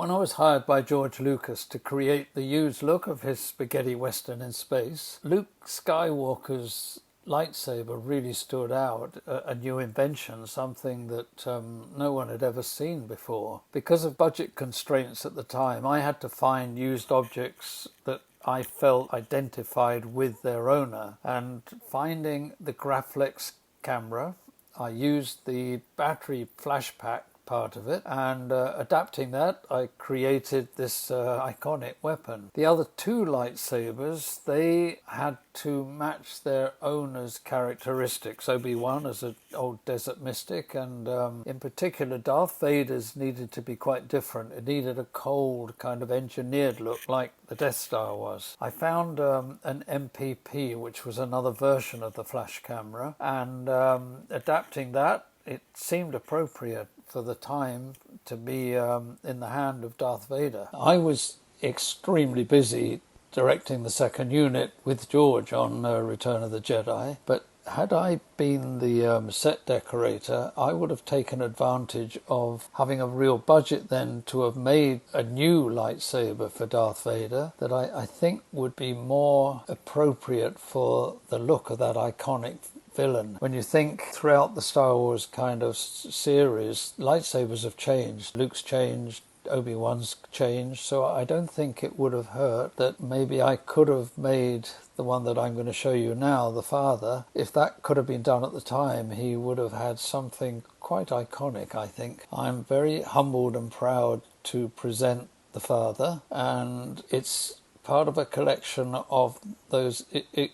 When I was hired by George Lucas to create the used look of his spaghetti western in space, Luke Skywalker's lightsaber really stood out, a new invention, something that no one had ever seen before. Because of budget constraints at the time, I had to find used objects that I felt identified with their owner, and finding the Graflex camera, I used the battery flash pack part of it, and adapting that, I created this iconic weapon. The other two lightsabers, they had to match their owner's characteristics. Obi-Wan as an old desert mystic, and in particular Darth Vader's needed to be quite different. It needed a cold, kind of engineered look like the Death Star was. I found an MPP, which was another version of the flash camera, and adapting that, it seemed appropriate for the time to be in the hand of Darth Vader. I was extremely busy directing the second unit with George on Return of the Jedi, but had I been the set decorator, I would have taken advantage of having a real budget then to have made a new lightsaber for Darth Vader that I think would be more appropriate for the look of that iconic villain. When you think throughout the Star Wars kind of series, lightsabers have changed. Luke's changed, Obi-Wan's changed, so I don't think it would have hurt that maybe I could have made the one that I'm going to show you now, the father. If that could have been done at the time, he would have had something quite iconic, I think. I'm very humbled and proud to present the father, and it's part of a collection of those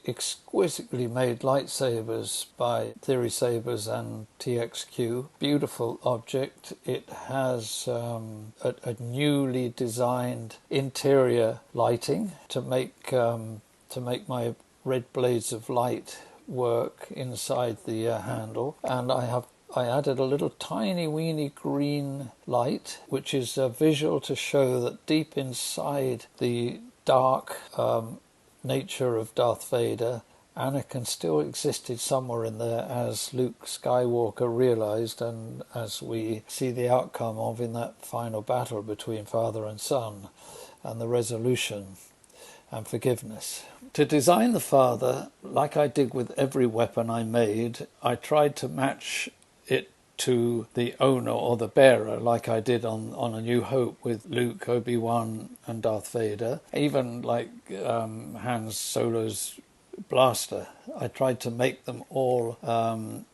exquisitely made lightsabers by Theory Sabers and TXQ. Beautiful object. It has a newly designed interior lighting to make my red blades of light work inside the handle, and I added a little tiny weeny green light, which is a visual to show that deep inside the dark nature of Darth Vader, Anakin still existed somewhere in there, as Luke Skywalker realized, and as we see the outcome of in that final battle between father and son, and the resolution and forgiveness. To design the father, like I did with every weapon I made, I tried to match it to the owner or the bearer, like I did on A New Hope with Luke, Obi-Wan and Darth Vader. Even like Han Solo's blaster, I tried to make them all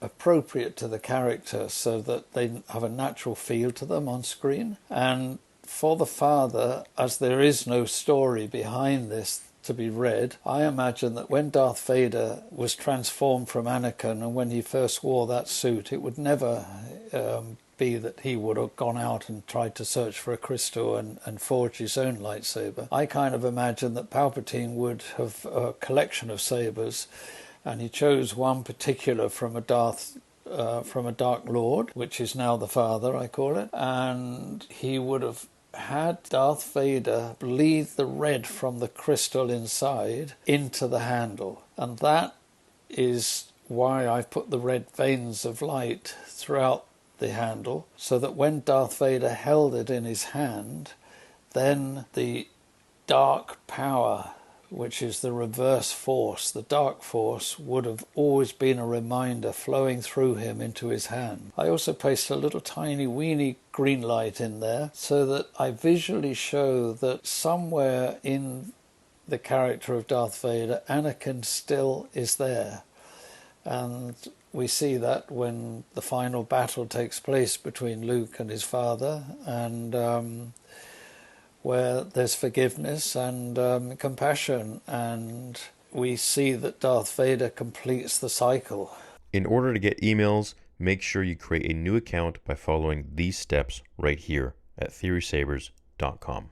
appropriate to the character so that they have a natural feel to them on screen. And for the father, as there is no story behind this to be read, I imagine that when Darth Vader was transformed from Anakin and when he first wore that suit, it would never be that he would have gone out and tried to search for a crystal and forge his own lightsaber. I kind of imagine that Palpatine would have a collection of sabers, and he chose one particular from a Dark Lord, which is now the father, I call it, and he would have had Darth Vader bleed the red from the crystal inside into the handle. And that is why I've put the red veins of light throughout the handle, so that when Darth Vader held it in his hand, then the dark power, which is the reverse force, the dark force, would have always been a reminder flowing through him into his hand. I also placed a little tiny weeny green light in there so that I visually show that somewhere in the character of Darth Vader, Anakin still is there. And we see that when the final battle takes place between Luke and his father, and where there's forgiveness and compassion, and we see that Darth Vader completes the cycle. In order to get emails, make sure you create a new account by following these steps right here at theorysabers.com.